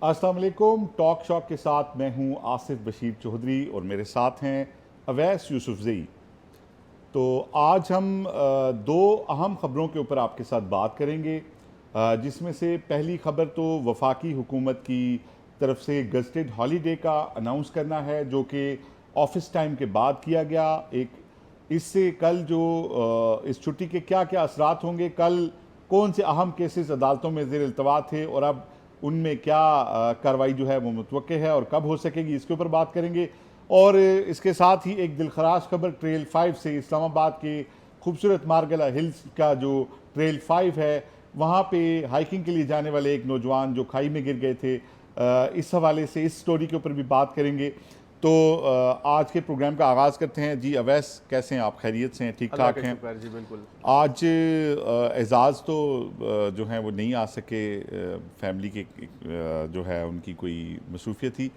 अस्सलाम वालेकुम। Talk shock के साथ मैं हूं आसिफ बशीर चौधरी और मेरे साथ हैं अवैस यूसुफजई। तो आज हम दो अहम ख़बरों के ऊपर आपके साथ बात करेंगे, जिसमें से पहली ख़बर तो वफाकी हुकूमत की तरफ से गज़टेड हॉलीडे का अनाउंस करना है, जो कि ऑफिस टाइम के बाद किया गया। एक इससे कल जो इस छुट्टी के क्या क्या असरात होंगे, कल कौन से अहम केसेस अदालतों में ज़ेर इल्तवा थे और अब उनमें क्या कार्रवाई जो है वो मुतवक्के है और कब हो सकेगी, इसके ऊपर बात करेंगे। और इसके साथ ही एक दिलखराश खबर ट्रेल 5 से, इस्लामाबाद के खूबसूरत मारगला हिल्स का जो ट्रेल 5 है, वहाँ पे हाइकिंग के लिए जाने वाले एक नौजवान जो खाई में गिर गए थे, इस हवाले से इस स्टोरी के ऊपर भी बात करेंगे। तो आज के प्रोग्राम का आगाज़ करते हैं। जी अवैस, कैसे हैं आप? खैरियत से हैं? ठीक अल्लाह ठाक का हैं? शुक्र जी, बिल्कुल। आज एजाज़ तो जो हैं वो नहीं आ सके, फैमिली के जो है उनकी कोई मसरूफियत थी।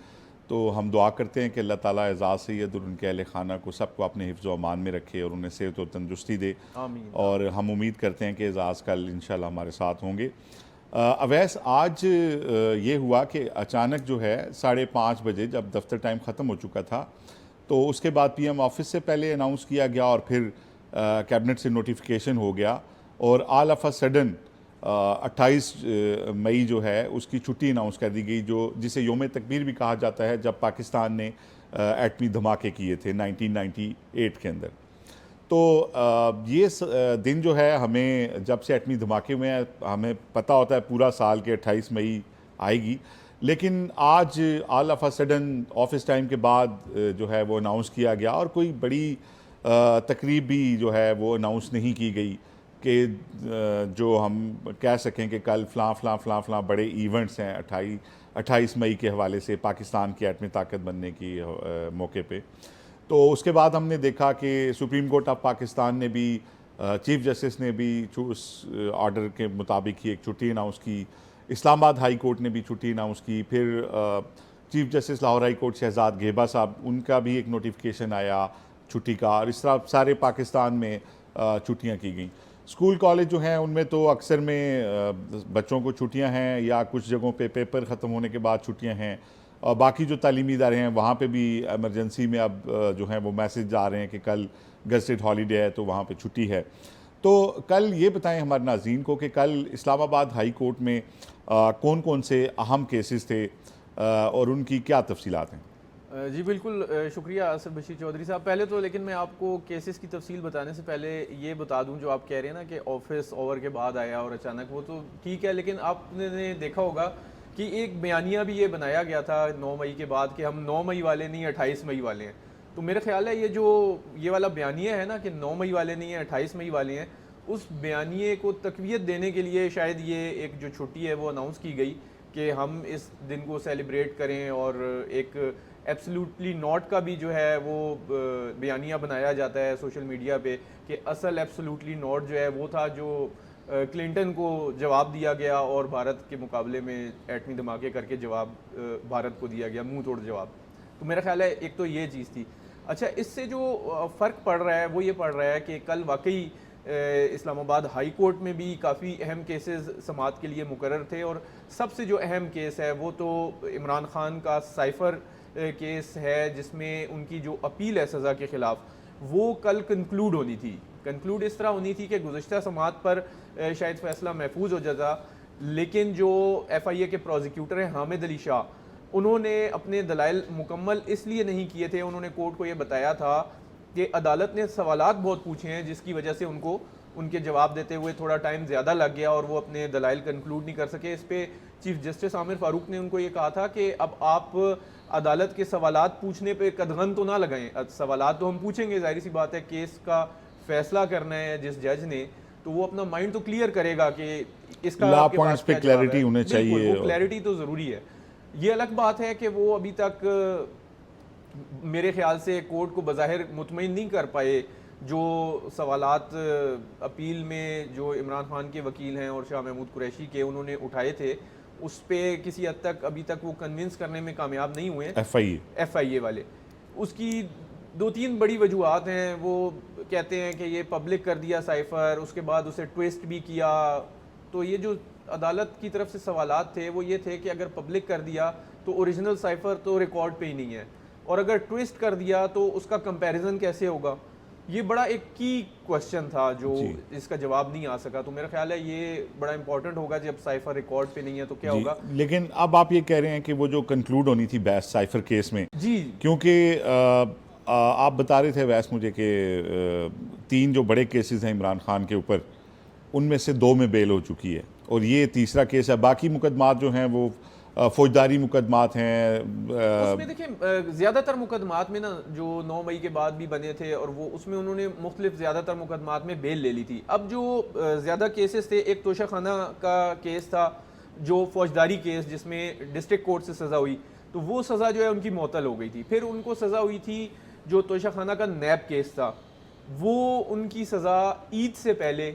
तो हम दुआ करते हैं कि अल्लाह ताला एजाज़ सैयद और उनके अहल खाना को सबको अपने हिफ्ज़ व अमान में रखे और उन्हें सेहत और तंदुरुस्ती दे। आमीन और आमीन। हम उम्मीद करते हैं कि एजाज़ कल इंशाल्लाह हमारे साथ होंगे। अवैस, आज ये हुआ कि अचानक जो है 5:30 बजे जब दफ्तर टाइम ख़त्म हो चुका था, तो उसके बाद पीएम ऑफिस से पहले अनाउंस किया गया और फिर कैबिनेट से नोटिफिकेशन हो गया और ऑल ऑफ अ सडन 28 मई जो है उसकी छुट्टी अनाउंस कर दी गई, जो जिसे योम तकबीर भी कहा जाता है, जब पाकिस्तान ने एटमी धमाके किए थे 1998 के अंदर। तो ये दिन जो है, हमें जब से एटमी धमाके हुए हैं हमें पता होता है पूरा साल के 28 मई आएगी, लेकिन आज all of a sudden office time के बाद जो है वो अनाउंस किया गया और कोई बड़ी तकरीब भी जो है वो अनाउंस नहीं की गई कि जो हम कह सकें कि कल फ़लाँ फ़लाँ फ़लाँ फ़लाँ बड़े इवेंट्स हैं 28 मई के हवाले से पाकिस्तान की एटमी ताकत बनने की मौके पे। तो उसके बाद हमने देखा कि सुप्रीम कोर्ट ऑफ पाकिस्तान ने भी, चीफ जस्टिस ने भी उस ऑर्डर के मुताबिक ही एक छुट्टी अनाउंस की। इस्लामाबाद हाई कोर्ट ने भी छुट्टी अनाउंस की। फिर chief justice Lahore high court Shahzad Geba साहब, उनका भी एक नोटिफिकेशन आया छुट्टी का, और इस तरह सारे पाकिस्तान में छुट्टियां की गई। स्कूल कॉलेज जो हैं उनमें तो अक्सर में बच्चों को छुट्टियां हैं या कुछ जगहों पे पेपर ख़त्म होने के बाद छुट्टियां हैं, और बाकी जो तालीमी इदारे हैं वहाँ पे भी एमरजेंसी में अब जो है वो मैसेज आ रहे हैं कि कल गज़टेड हॉलीडे है तो वहाँ पे छुट्टी है। तो कल ये बताएं हमारे नाज़रीन को कि कल इस्लामाबाद हाई कोर्ट में कौन कौन से अहम केसेस थे और उनकी क्या तफसीलात हैं? जी बिल्कुल, शुक्रिया आसिफ बशीर चौधरी साहब। पहले तो लेकिन मैं आपको केसेस की तफसील बताने से पहले ये बता दूं, जो आप कह रहे हैं ना कि ऑफिस ओवर के बाद आया और अचानक, वो तो ठीक है, लेकिन आपने देखा होगा कि एक बयानिया भी ये बनाया गया था 9 मई के बाद कि हम 9 मई वाले नहीं 28 मई वाले हैं। तो मेरा ख्याल है ये वाला बयानिया है ना कि 9 मई वाले नहीं है 28 मई वाले हैं, उस बयानिए को तकवीत देने के लिए शायद ये एक जो छुट्टी है वो अनाउंस की गई कि हम इस दिन को सेलिब्रेट करें। और एक एब्सोल्युटली नॉट का भी जो है वो बयानिया बनाया जाता है सोशल मीडिया पे कि असल एब्सोल्युटली नॉट जो है वो था जो क्लिंटन को जवाब दिया गया और भारत के मुकाबले में एटमी धमाके करके जवाब भारत को दिया गया, मुंह तोड़ जवाब। तो मेरा ख्याल है एक तो ये चीज़ थी। अच्छा, इससे जो फ़र्क पड़ रहा है वो ये पड़ रहा है कि कल वाकई इस्लामाबाद हाई कोर्ट में भी काफ़ी अहम केसेस समाअत के लिए मुकर्रर थे, और सबसे जो अहम केस है वो तो इमरान खान का साइफ़र केस है, जिसमें उनकी जो अपील है सज़ा के ख़िलाफ़ वो कल कंक्लूड होनी थी। कंक्लूड इस तरह होनी थी कि गुज़श्ता समाअत पर शायद फ़ैसला महफूज हो जाता, लेकिन जो FIA के प्रोसिक्यूटर हैं हामिद अली शाह, उन्होंने अपने दलाइल मुकम्मल इसलिए नहीं किए थे। उन्होंने कोर्ट को ये बताया था कि अदालत ने सवालात बहुत पूछे हैं जिसकी वजह से उनको उनके जवाब देते हुए थोड़ा टाइम ज़्यादा लग गया और वो अपने दलाइल कंक्लूड नहीं कर सके। इस पर चीफ जस्टिस आमिर फ़ारूक ने उनको ये कहा था कि अब आप अदालत के सवालात पूछने पे कदगन तो ना लगाएं। सवालात तो हम पूछेंगे, जाहिर सी बात है, केस का फैसला करना है जिस जज ने, तो वो अपना माइंड तो क्लियर करेगा कि इसका लॉ आपके पॉइंट्स पास पे क्या जवाब क्लैरिटी है। होने बिल्कुल, चाहिए। वो क्लैरिटी तो ज़रूरी है। ये अलग बात है कि वो अभी तक मेरे ख्याल से कोर्ट को बज़ाहिर मुतमईन नहीं कर पाए। जो सवालात अपील में जो इमरान खान के वकील हैं और शाह महमूद कुरैशी के उन्होंने उठाए थे, उस पर किसी हद तक अभी तक वो कन्विंस करने में कामयाब नहीं हुए FIA वाले। उसकी 2-3 बड़ी वजूहत हैं। वो कहते हैं कि ये पब्लिक कर दिया साइफ़र, उसके बाद उसे ट्विस्ट भी किया। तो ये जो अदालत की तरफ से सवालात थे वो ये थे कि अगर पब्लिक कर दिया तो ओरिजिनल साइफर तो रिकॉर्ड पे ही नहीं है, और अगर ट्विस्ट कर दिया तो उसका कंपैरिजन कैसे होगा। ये बड़ा एक की क्वेश्चन था जो इसका जवाब नहीं आ सका। तो मेरा ख्याल है ये बड़ा इंपॉर्टेंट होगा, जब साइफर रिकॉर्ड पे नहीं है तो क्या होगा। लेकिन अब आप ये कह रहे हैं कि वो जो कंक्लूड होनी थी बहस साइफर केस में, जी क्योंकि आप बता रहे थे वैस मुझे कि 3 जो बड़े केसेस हैं इमरान खान के ऊपर, उनमें से 2 में बेल हो चुकी है और ये तीसरा केस है। बाकी मुकदमात जो हैं वो फौजदारी मुकदमात हैं। उसमें देखिए ज़्यादातर मुकदमात में ना जो 9 मई के बाद भी बने थे, और वो उसमें उन्होंने मुख्तलिफ ज़्यादातर मुकदमात में बेल ले ली थी। अब जो ज़्यादा केसेस थे, एक तोशा खाना का केस था जो फौजदारी केस जिसमें डिस्ट्रिक्ट कोर्ट से सज़ा हुई, तो वो सज़ा जो है उनकी मुअत्तल हो गई थी। फिर उनको सज़ा हुई थी जो तोशा खाना का नैब केस था, वो उनकी सज़ा ईद से पहले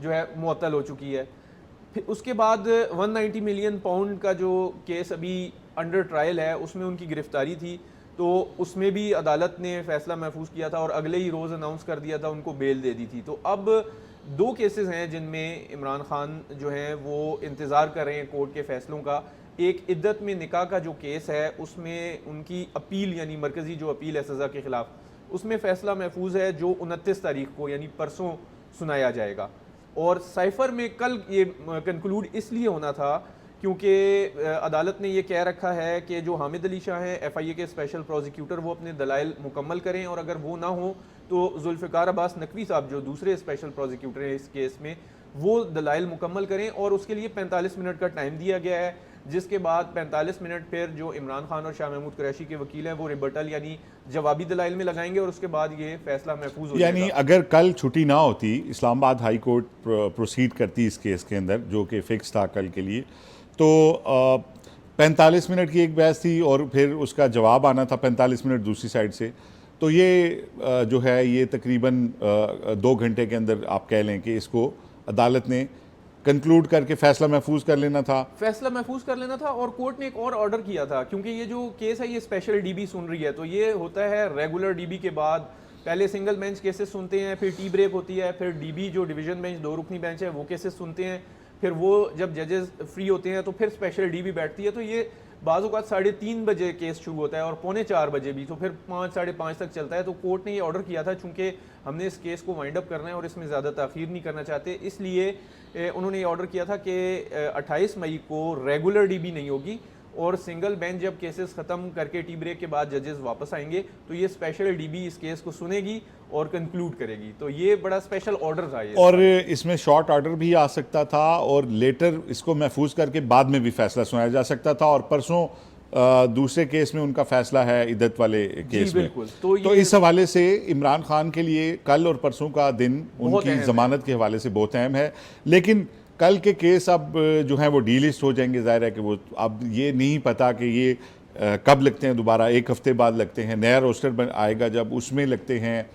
जो है मुअत्तल हो चुकी है। फिर उसके बाद 190 मिलियन पाउंड का जो केस अभी अंडर ट्रायल है उसमें उनकी गिरफ्तारी थी, तो उसमें भी अदालत ने फैसला महफूज किया था और अगले ही रोज़ अनाउंस कर दिया था, उनको बेल दे दी थी। तो अब 2 केसेस हैं जिनमें इमरान खान जो हैं वो इंतज़ार कर रहे हैं कोर्ट के फैसलों का। एक इद्दत में निकाह का जो केस है उसमें उनकी अपील, यानी मरकज़ी जो अपील है सज़ा के ख़िलाफ़, उसमें फ़ैसला महफूज है जो 29 तारीख को यानी परसों सुनाया जाएगा। और साइफर में कल ये कंक्लूड इसलिए होना था क्योंकि अदालत ने ये कह रखा है कि जो हामिद अली शाह हैं FIA के स्पेशल प्रोसिक्यूटर, वो अपने दलाइल मुकम्मल करें, और अगर वो ना हो तो जुल्फ़िकार अब्बास नकवी साहब जो दूसरे स्पेशल प्रोसिक्यूटर हैं इस केस में, वो दलाइल मुकम्मल करें। और उसके लिए 45 मिनट का टाइम दिया गया है, जिसके बाद 45 मिनट फिर जो इमरान खान और शाह महमूद कुरैशी के वकील हैं वो रिबटल यानी जवाबी दलाइल में लगाएंगे, और उसके बाद ये फैसला महफूज हो जाएगा। यानी अगर कल छुट्टी ना होती, इस्लामाबाद हाई कोर्ट प्रोसीड करती इस केस के अंदर जो कि फिक्स था कल के लिए, तो 45 मिनट की एक बहस थी और फिर उसका जवाब आना था 45 मिनट दूसरी साइड से, तो ये जो है ये तकरीबन 2 घंटे के अंदर आप कह लें कि इसको अदालत ने कंक्लूड करके फैसला महफूज कर लेना था। फैसला महफूज कर लेना था। और कोर्ट ने एक और ऑर्डर किया था, क्योंकि ये जो केस है ये स्पेशल DB सुन रही है, तो ये होता है रेगुलर DB के बाद पहले सिंगल बेंच केसेस सुनते हैं, फिर टी ब्रेक होती है, फिर DB जो डिवीजन बेंच 2 रुकनी बेंच है वो केसेस सुनते हैं, फिर वो जब जजेस फ्री होते हैं तो फिर स्पेशल DB बैठती है। तो ये बाज़ औक़ात 3:30 बजे केस शुरू होता है और 3:45 बजे भी, तो फिर 5 साढ़े 5 तक चलता है। तो कोर्ट ने ये ऑर्डर किया था, चूँकि हमने इस केस को वाइंड अप करना है और इसमें ज़्यादा ताख़ीर नहीं करना चाहते, इसलिए उन्होंने ये ऑर्डर किया था कि 28 मई को रेगुलर DB नहीं होगी, और सिंगल बेंच जब केसेस ख़त्म करके टी ब्रेक के बाद जजेस वापस आएंगे तो ये स्पेशल DB इस केस को सुनेगी और कंक्लूड करेगी। तो ये बड़ा स्पेशल ऑर्डर था ये। और इसमें शॉर्ट ऑर्डर भी आ सकता था और लेटर इसको महफूज करके बाद में भी फैसला सुनाया जा सकता था, और परसों दूसरे केस में उनका फैसला है इद्दत वाले केस में। तो इस हवाले से इमरान खान के लिए कल और परसों का दिन उनकी जमानत के हवाले से बहुत अहम है। लेकिन कल के केस अब जो हैं वो डीलिस्ट हो जाएंगे। ज़ाहिर है कि वो अब ये नहीं पता कि ये कब लगते हैं, दोबारा 1 हफ्ते बाद लगते हैं, नया रोस्टर आएगा जब उसमें लगते हैं,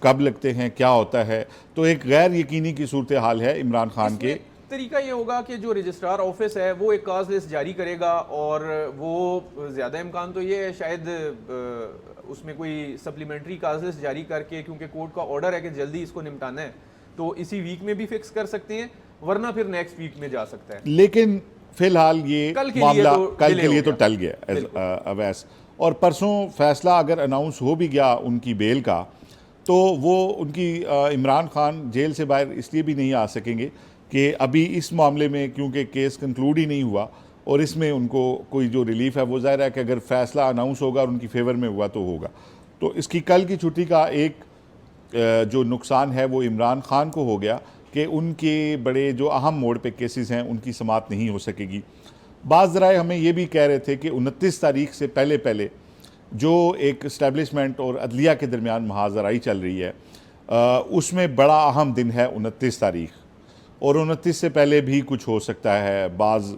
कब लगते हैं, क्या होता है। तो एक गैर यकीनी की सूरत हाल है इमरान खान के। तरीका ये होगा कि जो रजिस्ट्रार ऑफिस है वो एक काज लिस्ट जारी करेगा, और वो ज़्यादा इम्कान तो ये है शायद उसमें कोई सप्लीमेंट्री काज लिस्ट जारी करके, क्योंकि कोर्ट का ऑर्डर है कि जल्दी इसको निपटाना है, तो इसी वीक में भी फिक्स कर सकते हैं, वरना फिर नेक्स्ट वीक में जा सकता है। लेकिन फिलहाल ये मामला कल के लिए तो टल गया अवैस, और परसों फैसला अगर अनाउंस हो भी गया उनकी बेल का, तो वो उनकी इमरान खान जेल से बाहर इसलिए भी नहीं आ सकेंगे कि अभी इस मामले में, क्योंकि केस कंक्लूड ही नहीं हुआ और इसमें उनको कोई जो रिलीफ है वो ज़ाहिर है कि अगर फैसला अनाउंस होगा और उनकी फेवर में हुआ तो होगा। तो इसकी कल की छुट्टी का एक जो नुकसान है वो इमरान खान को हो गया कि उनके बड़े जो अहम मोड़ पे केसेस हैं उनकी समाअत नहीं हो सकेगी। बाज़ ज़राए हमें ये भी कह रहे थे कि 29 तारीख से पहले पहले जो एक इस्टेब्लिशमेंट और अदलिया के दरमियान मुहाज़राई चल रही है, उसमें बड़ा अहम दिन है 29 तारीख, और 29 से पहले भी कुछ हो सकता है। बाज़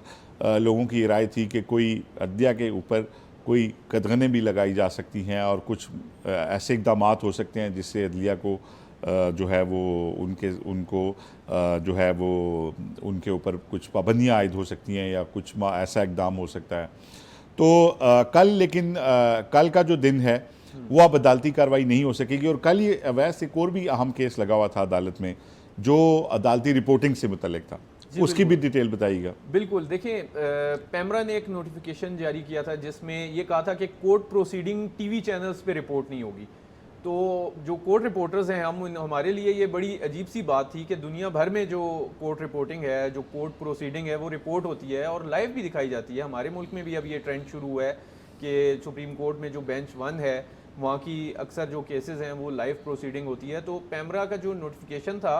लोगों की राय थी कि कोई अदलिया के ऊपर कोई कदगनें भी लगाई जा सकती हैं और कुछ ऐसे इक़दाम हो सकते हैं जिससे अदलिया को जो है वो उनको जो है वो उनके ऊपर कुछ पाबंदियाँ आयद हो सकती हैं या कुछ ऐसा इक़दाम हो सकता है। तो कल लेकिन कल का जो दिन है वो अब अदालती कार्रवाई नहीं हो सकेगी। और कल ये अवैस एक और भी अहम केस लगा हुआ था अदालत में जो अदालती रिपोर्टिंग से मुतल्लिक था। जी, उसकी भी डिटेल बताइएगा। बिल्कुल देखिए, पैमरा ने एक नोटिफिकेशन जारी किया था जिसमें ये कहा था कि कोर्ट प्रोसीडिंग टीवी चैनल्स पे रिपोर्ट नहीं होगी। तो जो कोर्ट रिपोर्टर्स हैं, हमारे लिए ये बड़ी अजीब सी बात थी कि दुनिया भर में जो कोर्ट रिपोर्टिंग है, जो कोर्ट प्रोसीडिंग है, वो रिपोर्ट होती है और लाइव भी दिखाई जाती है। हमारे मुल्क में भी अब ये ट्रेंड शुरू हुआ है कि सुप्रीम कोर्ट में जो बेंच 1 है वहाँ की अक्सर जो केसेस हैं वो लाइव प्रोसीडिंग होती है। तो पैमरा का जो नोटिफिकेशन था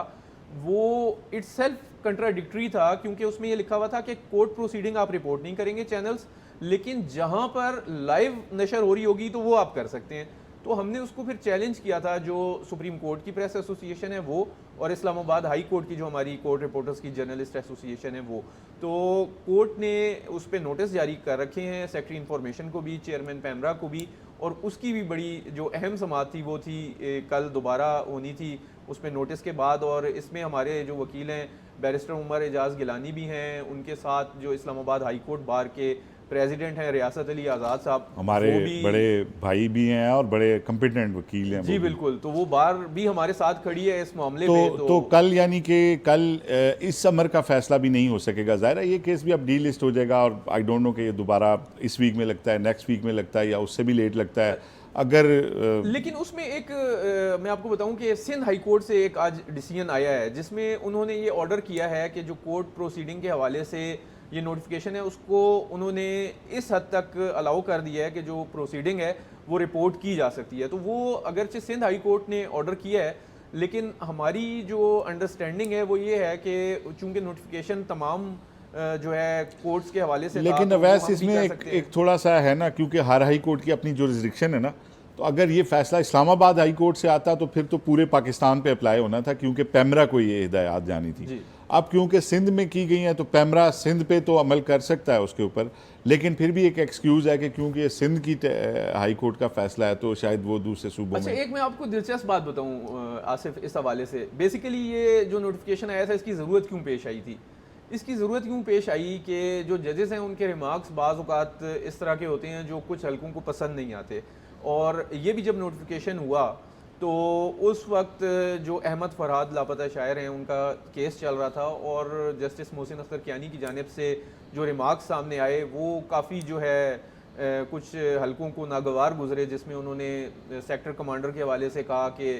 वो इट्सेल्फ कंट्राडिक्टरी था, क्योंकि उसमें ये लिखा हुआ था कि कोर्ट प्रोसीडिंग आप रिपोर्ट नहीं करेंगे चैनल्स, लेकिन जहां पर लाइव नशर हो रही होगी तो वो आप कर सकते हैं। तो हमने उसको फिर चैलेंज किया था, जो सुप्रीम कोर्ट की प्रेस एसोसिएशन है वो, और इस्लामाबाद हाई कोर्ट की जो हमारी कोर्ट रिपोर्टर्स की जर्नलिस्ट एसोसिएशन है वो। तो कोर्ट ने उस पर नोटिस जारी कर रखे हैं, सेक्रेटरी इंफॉर्मेशन को भी, चेयरमैन पैमरा को भी, और उसकी भी बड़ी जो अहम समाअत थी वो थी कल दोबारा होनी थी उस पर नोटिस के बाद। और इसमें हमारे जो वकील हैं बैरिस्टर उमर एजाज गिलानी भी हैं, उनके साथ जो इस्लामाबाद हाई कोर्ट बार के प्रेसिडेंट हैं रियासत अली आज़ाद साहब, हमारे वो भी बड़े भाई भी हैं और बड़े कॉम्पिटेंट वकील हैं। जी बिल्कुल, तो वो बार भी हमारे साथ खड़ी है इस मामले तो, में। तो कल यानी कि कल इस समर का फैसला भी नहीं हो सकेगा। ज़ाहिर है ये केस भी अब डी लिस्ट हो जाएगा और आई डोंट नो कि ये दोबारा इस वीक में लगता है, नेक्स्ट वीक में लगता है, या उससे भी लेट लगता है। अगर लेकिन उसमें एक मैं आपको बताऊं कि सिंध हाई कोर्ट से एक आज डिसीजन आया है जिसमें उन्होंने ये ऑर्डर किया है कि जो कोर्ट प्रोसीडिंग के हवाले से ये नोटिफिकेशन है उसको उन्होंने इस हद तक अलाउ कर दिया है कि जो प्रोसीडिंग है वो रिपोर्ट की जा सकती है। तो वो अगरचे सिंध हाई कोर्ट ने ऑर्डर किया है, लेकिन हमारी जो अंडरस्टैंडिंग है वो ये है कि चूंकि नोटिफिकेशन तमाम जो है कोर्ट्स के हवाले से, लेकिन तो वैसे हम भी इसमें कर एक, सकते हैं। एक थोड़ा सा है ना, क्योंकि हर हाई कोर्ट की अपनी जो रिस्ट्रिक्शन है ना, तो अगर ये फैसला इस्लामाबाद हाई कोर्ट से आता तो फिर तो पूरे पाकिस्तान पे अप्लाई होना था, क्योंकि पैमरा को ये हिदायत जानी थी। जी। अब क्योंकि सिंध में की गई है तो पैमरा सिंध पे तो अमल कर सकता है उसके ऊपर, लेकिन फिर भी एक एक्सक्यूज़ है कि क्योंकि ये सिंध की हाई कोर्ट का फैसला है तो शायद वो दूसरे सूबों अच्छा, में। एक मैं आपको दिलचस्प बात बताऊं आसिफ, इस हवाले से बेसिकली ये जो नोटिफिकेशन आया था इसकी ज़रूरत क्यों पेश आई थी? इसकी ज़रूरत क्यों पेश आई कि जो जजेस हैं उनके रिमार्क्स बाज़ औक़ात इस तरह के होते हैं जो कुछ हलकों को पसंद नहीं आते, और ये भी जब नोटिफिकेशन हुआ तो उस वक्त जो अहमद फरहाद लापता शायर हैं उनका केस चल रहा था, और जस्टिस मोहसिन अख्तर कियानी की जानिब से जो रिमार्क्स सामने आए वो काफ़ी जो है कुछ हलकों को नागवार गुजरे, जिसमें उन्होंने सेक्टर कमांडर के हवाले से कहा कि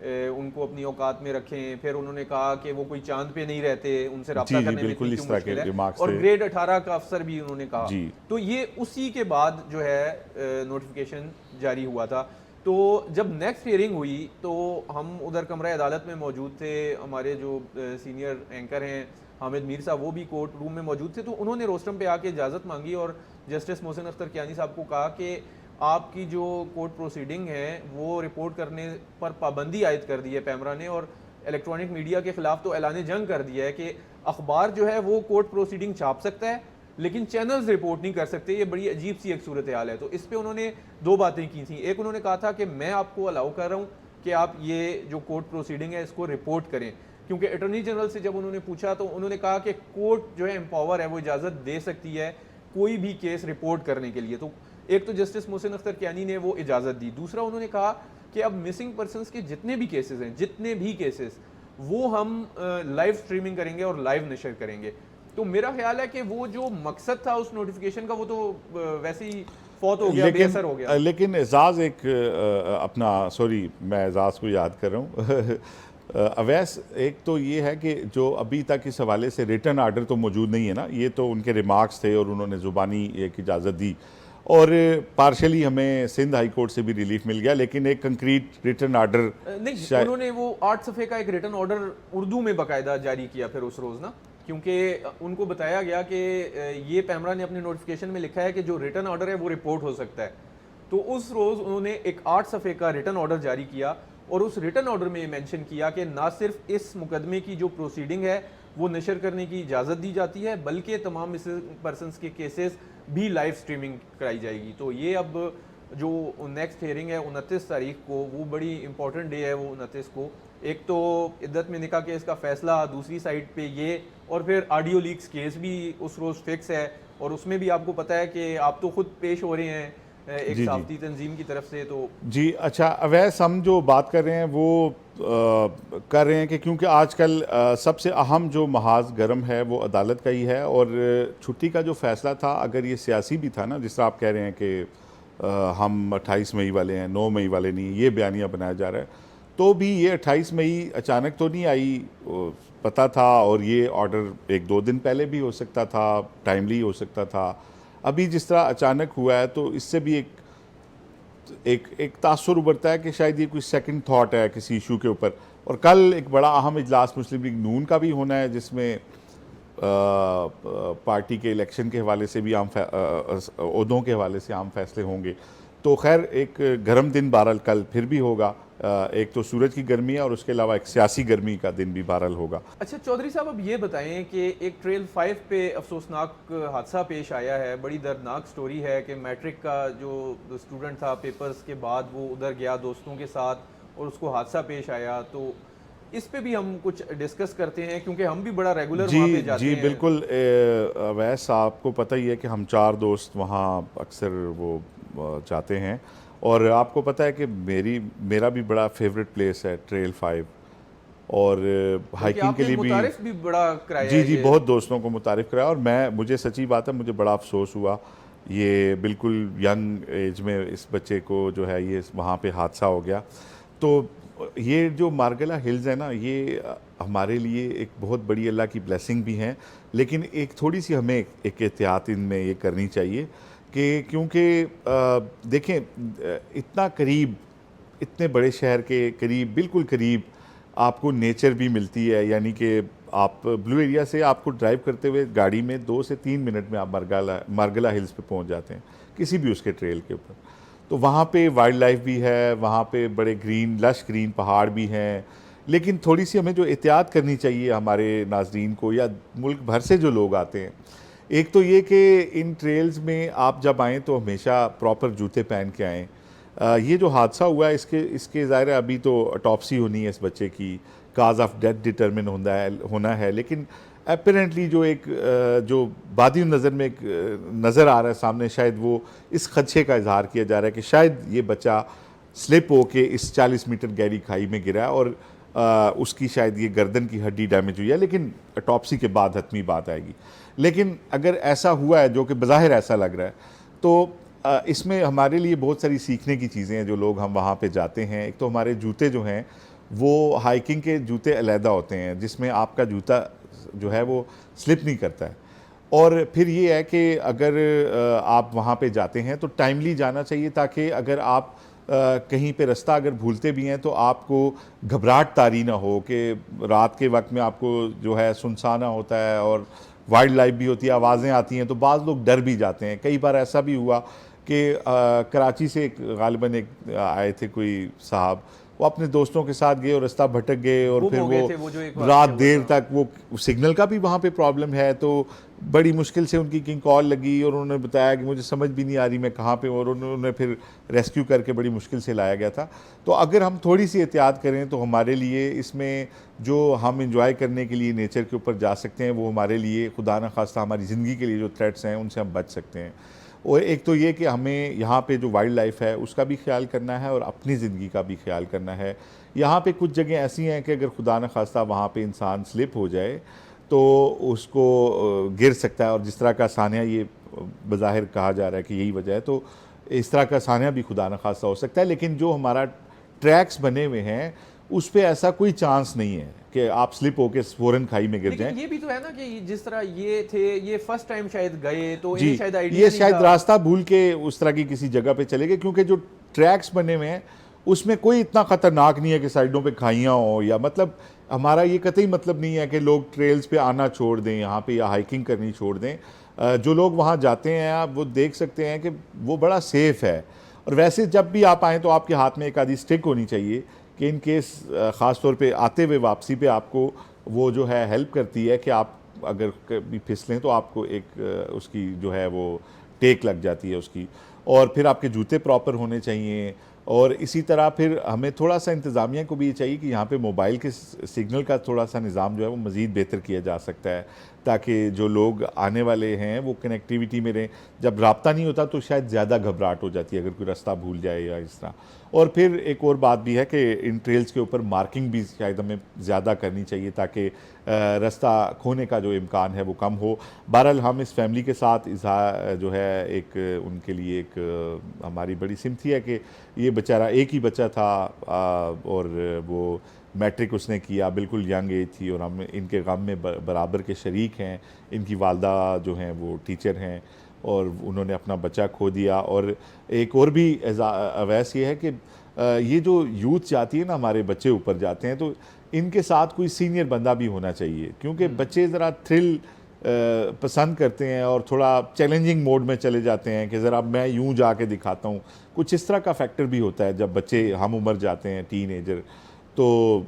उनको अपनी औकात में रखें। फिर उन्होंने कहा कि वो कोई चांद पे नहीं रहते, उनसे रब्ता जी, करने में बिल्कुल इतनी इस क्यों तरह मुश्किल के है, रिमार्क्स और थे। ग्रेड 18 का अफसर भी उन्होंने कहा। जी। तो ये उसी के बाद जो है नोटिफिकेशन जारी हुआ था। तो जब नेक्स्ट हियरिंग हुई तो हम उधर कमरा अदालत में मौजूद थे, हमारे जो सीनियर एंकर हैं हामिद मीर साहब वो भी कोर्ट रूम में मौजूद थे। तो उन्होंने रोस्टम पे आके इजाज़त मांगी और जस्टिस मोहसिन अख्तर कियानी साहब को कहा कि आपकी जो कोर्ट प्रोसीडिंग है वो रिपोर्ट करने पर पाबंदी आयद कर दी है पैमरा ने, और इलेक्ट्रॉनिक मीडिया के खिलाफ तो ऐलान जंग कर दिया है कि अखबार जो है वो कोर्ट प्रोसीडिंग छाप सकता है लेकिन चैनल्स रिपोर्ट नहीं कर सकते। ये बड़ी अजीब सी एक सूरत हाल है। तो इस पर उन्होंने दो बातें की थी। एक, उन्होंने कहा था कि मैं आपको अलाउ कर रहा हूँ कि आप ये जो कोर्ट प्रोसीडिंग है इसको रिपोर्ट करें, क्योंकि अटॉर्नी जनरल से जब उन्होंने पूछा तो उन्होंने कहा कि कोर्ट जो है एम्पावर है, वो इजाज़त दे सकती है कोई भी केस रिपोर्ट करने के लिए। तो एक तो जस्टिस मोहसिन अख्तर कियानी ने वो इजाज़त दी। दूसरा, उन्होंने कहा कि अब मिसिंग पर्सनस के जितने भी केसेस हैं, जितने भी केसेस, वो हम लाइव स्ट्रीमिंग करेंगे और लाइव नशर करेंगे। तो मेरा ख्याल है कि वो जो मकसद था उस नोटिफिकेशन का वो तो वैसे ही फौत हो गया, बेअसर हो गया। लेकिन एजाज एक अपना, सॉरी मैं एजाज को याद कर रहा हूँ अवैस, एक तो ये है कि जो अभी तक इस हवाले से रिटर्न आर्डर तो मौजूद नहीं है ना, ये तो उनके रिमार्क्स थे और उन्होंने ज़ुबानी एक इजाज़त दी, और पार्शली हमें सिंध हाई कोर्ट से भी रिलीफ मिल गया, लेकिन एक कंक्रीट रिटर्न आर्डर नहीं, उन्होंने वो 8 सफ़े का एक रिटर्न ऑर्डर उर्दू में बाकायदा जारी किया फिर उस रोज़ ना, क्योंकि उनको बताया गया कि ये पैमरा ने अपने नोटिफिकेशन में लिखा है कि जो रिटर्न ऑर्डर है वो रिपोर्ट हो सकता है। तो उस रोज़ उन्होंने एक 8 सफ़े का रिटर्न ऑर्डर जारी किया और उस रिटर्न ऑर्डर में मेंशन किया कि ना सिर्फ इस मुकदमे की जो प्रोसीडिंग है वो नशर करने की इजाज़त दी जाती है, बल्कि तमाम मिसिंग पर्सनस के केसेस भी लाइव स्ट्रीमिंग कराई जाएगी। तो ये अब जो नेक्स्ट हियरिंग है 29 तारीख को, वो बड़ी इंपॉर्टेंट डे है वो 29 को। एक तो इद्दत में निकाह केस का फैसला, दूसरी साइड पे ये, और फिर ऑडियो लीक्स केस भी उस रोज़ फिक्स है, और उसमें भी आपको पता है कि आप तो खुद पेश हो रहे हैं एक जी, जी। साफ़ती तंजीम की तरफ से। तो जी, अच्छा अवैस हम जो बात कर रहे हैं वो कर रहे हैं कि क्योंकि आजकल सबसे अहम जो महाज गर्म है वो अदालत का ही है, और छुट्टी का जो फ़ैसला था अगर ये सियासी भी था ना, जिस तरह आप कह रहे हैं कि हम 28 मई वाले हैं, 9 मई वाले नहीं, ये बयानिया बनाया जा रहा है, तो भी ये 28 मई अचानक तो नहीं आई, पता था, और ये ऑर्डर एक दो दिन पहले भी हो सकता था, टाइमली हो सकता था। अभी जिस तरह अचानक हुआ है तो इससे भी एक तासुर उभरता है कि शायद ये कोई सेकंड थॉट है किसी इशू के ऊपर। और कल एक बड़ा अहम इजलास मुस्लिम लीग नून का भी होना है, जिसमें पार्टी के इलेक्शन के हवाले से भी ओहदों के हवाले से आम फैसले होंगे। तो खैर एक गर्म दिन बहरहाल कल फिर भी होगा। एक तो सूरज की गर्मी है और उसके अलावा एक सियासी गर्मी का दिन भी बहरहाल होगा। अच्छा चौधरी साहब, अब ये बताएं कि एक ट्रेल 5 पे अफसोसनाक हादसा पेश आया है, बड़ी दर्दनाक स्टोरी है कि मैट्रिक का जो स्टूडेंट था, पेपर्स के बाद वो उधर गया दोस्तों के साथ और उसको हादसा पेश आया। तो इस पे भी हम कुछ डिस्कस करते हैं क्योंकि हम भी बड़ा रेगुलर वहाँ पे जाते जी हैं। बिल्कुल। वैसे आपको पता ही है कि हम चार दोस्त वहाँ अक्सर वो जाते हैं, और आपको पता है कि मेरा भी बड़ा फेवरेट प्लेस है ट्रेल 5, और बल्कि हाइकिंग के आपने लिए भी। मुतारिफ भी बड़ा कराया जी है जी, ये। बहुत दोस्तों को मुतारिफ कराया, और मुझे सच्ची बात है, मुझे बड़ा अफसोस हुआ, ये बिल्कुल यंग एज में इस बच्चे को जो है ये वहाँ पे हादसा हो गया। तो ये जो मार्गला हिल्स है ना, ये हमारे लिए एक बहुत बड़ी अल्लाह की ब्लेसिंग भी हैं, लेकिन एक थोड़ी सी हमें एक एहतियात इनमें ये करनी चाहिए कि क्योंकि देखें इतना करीब, इतने बड़े शहर के करीब, बिल्कुल करीब आपको नेचर भी मिलती है, यानी कि आप ब्लू एरिया से आपको ड्राइव करते हुए गाड़ी में 2 से 3 मिनट में आप मार्गला हिल्स पे पहुंच जाते हैं, किसी भी उसके ट्रेल के ऊपर। तो वहाँ पे वाइल्ड लाइफ भी है, वहाँ पे बड़े ग्रीन लश ग्रीन पहाड़ भी हैं, लेकिन थोड़ी सी हमें जो एहतियात करनी चाहिए हमारे नाजरीन को या मुल्क भर से जो लोग आते हैं। एक तो ये कि इन ट्रेल्स में आप जब आएँ तो हमेशा प्रॉपर जूते पहन के आएँ। ये जो हादसा हुआ है इसके ज़ाहिर है अभी तो ऑटोप्सी होनी है इस बच्चे की, काज ऑफ डेथ डिटरमिन होना है, लेकिन अपेरेंटली जो बादी नज़र में एक नज़र आ रहा है सामने, शायद वो इस खदशे का इजहार किया जा रहा है कि शायद ये बच्चा स्लिप होके इस 40 मीटर गहरी खाई में गिरा है, और उसकी शायद ये गर्दन की हड्डी डैमेज हुई है, लेकिन ऑटोप्सी के बाद हतमी बात आएगी। लेकिन अगर ऐसा हुआ है, जो कि बज़ाहिर ऐसा लग रहा है, तो इसमें हमारे लिए बहुत सारी सीखने की चीज़ें हैं जो लोग हम वहाँ पे जाते हैं। एक तो हमारे जूते जो हैं वो हाइकिंग के जूते अलहदा होते हैं, जिसमें आपका जूता जो है वो स्लिप नहीं करता है। और फिर ये है कि अगर आप वहाँ पे जाते हैं तो टाइमली जाना चाहिए, ताकि अगर आप कहीं पे रास्ता अगर भूलते भी हैं तो आपको घबराहट तारी ना हो कि रात के वक्त में आपको जो है सुनसाना होता है और वाइल्ड लाइफ भी होती है, आवाज़ें आती हैं, तो बाज़ लोग डर भी जाते हैं। कई बार ऐसा भी हुआ कि कराची से गालिबन एक आए थे कोई साहब, वो अपने दोस्तों के साथ गए और रास्ता भटक गए, और फिर वो जो एक रात देर तक, वो सिग्नल का भी वहाँ पे प्रॉब्लम है, तो बड़ी मुश्किल से उनकी किंग कॉल लगी और उन्होंने बताया कि मुझे समझ भी नहीं आ रही मैं कहाँ पे, और उन्होंने फिर रेस्क्यू करके बड़ी मुश्किल से लाया गया था। तो अगर हम थोड़ी सी एहतियात करें तो हमारे लिए इसमें जो हम इंजॉय करने के लिए नेचर के ऊपर जा सकते हैं, वो हमारे लिए खुदा न खास्ता हमारी ज़िंदगी के लिए जो थ्रेट्स हैं उनसे हम बच सकते हैं। और एक तो ये कि हमें यहाँ पे जो वाइल्ड लाइफ है उसका भी ख्याल करना है और अपनी ज़िंदगी का भी ख्याल करना है। यहाँ पे कुछ जगह ऐसी हैं कि अगर खुदा न खास्ता वहाँ पे इंसान स्लिप हो जाए तो उसको गिर सकता है, और जिस तरह का सानिया ये बज़ाहिर कहा जा रहा है कि यही वजह है, तो इस तरह का सानिया भी खुदा न खास्ता हो सकता है। लेकिन जो हमारा ट्रैक्स बने हुए हैं उस पर ऐसा कोई चांस नहीं है कि आप स्लिप होकर फ़ौरन खाई में गिर जाएं। ये भी तो है ना कि जिस तरह ये थे, ये फर्स्ट टाइम शायद गए तो जी, इन्हें शायद आइडिया ये नहीं शायद था। रास्ता भूल के उस तरह की किसी जगह पे चले गए, क्योंकि जो ट्रैक्स बने हुए हैं उसमें कोई इतना ख़तरनाक नहीं है कि साइडों पे खाइयाँ हो, या मतलब हमारा ये कतई मतलब नहीं है कि लोग ट्रेल्स पे आना छोड़ दें यहाँ पे, या हाइकिंग करनी छोड़ दें। जो लोग वहाँ जाते हैं आप वो देख सकते हैं कि वो बड़ा सेफ़ है। और वैसे जब भी आप आएँ तो आपके हाथ में एक आधी स्टिक होनी चाहिए कि इन केस ख़ास तौर पे आते हुए वापसी पे आपको वो जो है हेल्प करती है कि आप अगर कभी फिसलें तो आपको एक उसकी जो है वो टेक लग जाती है उसकी। और फिर आपके जूते प्रॉपर होने चाहिए, और इसी तरह फिर हमें थोड़ा सा इंतज़ामिया को भी ये चाहिए कि यहाँ पे मोबाइल के सिग्नल का थोड़ा सा निज़ाम जो है वो मज़ीद बेहतर किया जा सकता है, ताकि जो लोग आने वाले हैं वो कनेक्टिविटी में रहें। जब राब्ता नहीं होता तो शायद ज़्यादा घबराहट हो जाती है अगर कोई रास्ता भूल जाए या इस तरह। और फिर एक और बात भी है कि इन ट्रेल्स के ऊपर मार्किंग भी शायद हमें ज़्यादा करनी चाहिए ताकि रास्ता खोने का जो इम्कान है वो कम हो। बहरहाल हम इस फैमिली के साथ जो है एक उनके लिए एक हमारी बड़ी सिम्पथी है कि ये बेचारा एक ही बच्चा था और वो मैट्रिक उसने किया, बिल्कुल यंग एज थी, और हम इनके गम में बराबर के शरीक हैं। इनकी वालदा जो हैं वो टीचर हैं और उन्होंने अपना बच्चा खो दिया। और एक और भी अवैस ये है कि ये जो यूथ जाती है ना, हमारे बच्चे ऊपर जाते हैं, तो इनके साथ कोई सीनियर बंदा भी होना चाहिए, क्योंकि बच्चे ज़रा थ्रिल पसंद करते हैं और थोड़ा चैलेंजिंग मोड में चले जाते हैं कि ज़रा मैं यूं जाके दिखाता हूं। कुछ इस तरह का फैक्टर भी होता है जब बच्चे हम उम्र जाते हैं, टीनेजर, तो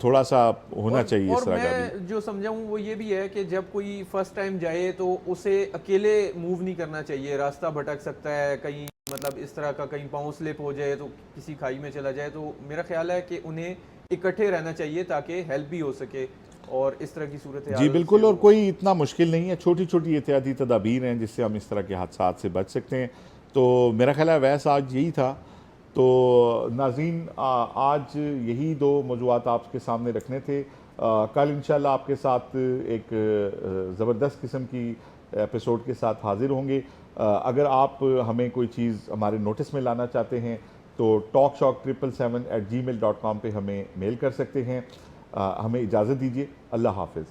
थोड़ा सा होना चाहिए इस तरह का भी। मैं जो समझा हूँ वो ये भी है कि जब कोई फर्स्ट टाइम जाए तो उसे अकेले मूव नहीं करना चाहिए, रास्ता भटक सकता है कहीं, मतलब इस तरह का कहीं पाँव स्लिप हो जाए तो किसी खाई में चला जाए, तो मेरा ख्याल है कि उन्हें इकट्ठे रहना चाहिए ताकि हेल्प भी हो सके और इस तरह की सूरत जी बिल्कुल, और कोई इतना मुश्किल नहीं है, छोटी छोटी एहतियाती तदाबीर हैं जिससे हम इस तरह के हादसात से बच सकते हैं। तो मेरा ख्याल है वैसे आज यही था। तो नाज़रीन, आज यही दो मौज़ूआत आपके सामने रखने थे। कल इंशाल्लाह आपके साथ एक ज़बरदस्त किस्म की एपिसोड के साथ हाज़िर होंगे। अगर आप हमें कोई चीज़ हमारे नोटिस में लाना चाहते हैं तो talkshock777@gmail.com पे हमें मेल कर सकते हैं। हमें इजाज़त दीजिए। अल्लाह हाफ़िज़।